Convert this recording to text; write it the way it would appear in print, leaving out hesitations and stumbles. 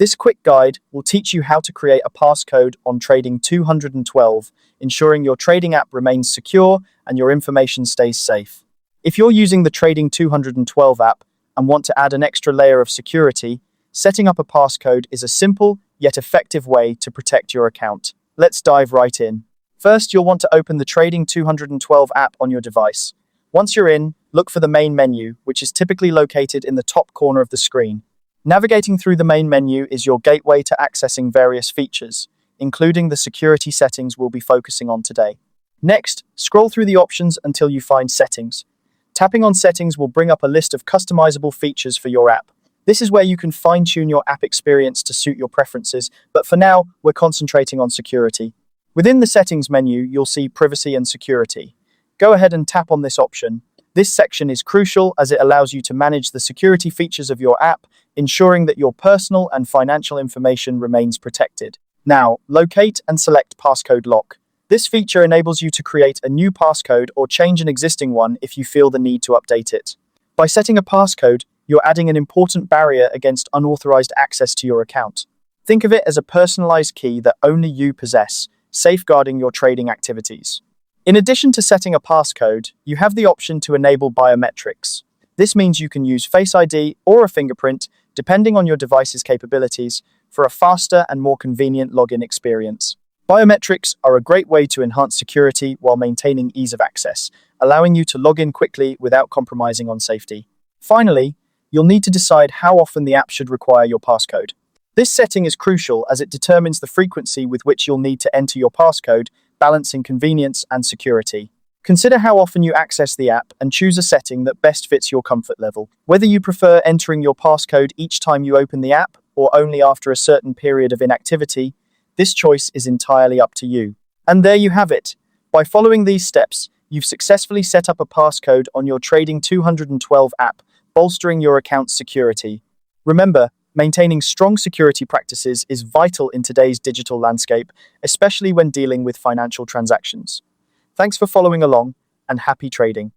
This quick guide will teach you how to create a passcode on Trading 212, ensuring your trading app remains secure and your information stays safe. If you're using the Trading 212 app and want to add an extra layer of security, setting up a passcode is a simple yet effective way to protect your account. Let's dive right in. First, you'll want to open the Trading 212 app on your device. Once you're in, look for the main menu, which is typically located in the top corner of the screen. Navigating through the main menu is your gateway to accessing various features, including the security settings we'll be focusing on today. Next, scroll through the options until you find Settings. Tapping on Settings will bring up a list of customizable features for your app. This is where you can fine-tune your app experience to suit your preferences, but for now, we're concentrating on security. Within the Settings menu, you'll see Privacy and Security. Go ahead and tap on this option. This section is crucial as it allows you to manage the security features of your app, ensuring that your personal and financial information remains protected. Now, locate and select Passcode Lock. This feature enables you to create a new passcode or change an existing one if you feel the need to update it. By setting a passcode, you're adding an important barrier against unauthorized access to your account. Think of it as a personalized key that only you possess, safeguarding your trading activities. In addition to setting a passcode, you have the option to enable biometrics. This means you can use Face ID or a fingerprint, depending on your device's capabilities, for a faster and more convenient login experience. Biometrics are a great way to enhance security while maintaining ease of access, allowing you to log in quickly without compromising on safety. Finally, you'll need to decide how often the app should require your passcode. This setting is crucial as it determines the frequency with which you'll need to enter your passcode, balancing convenience and security. Consider how often you access the app and choose a setting that best fits your comfort level. Whether you prefer entering your passcode each time you open the app or only after a certain period of inactivity, this choice is entirely up to you. And there you have it. By following these steps, you've successfully set up a passcode on your Trading 212 app, bolstering your account's security. Remember, maintaining strong security practices is vital in today's digital landscape, especially when dealing with financial transactions. Thanks for following along, and happy trading.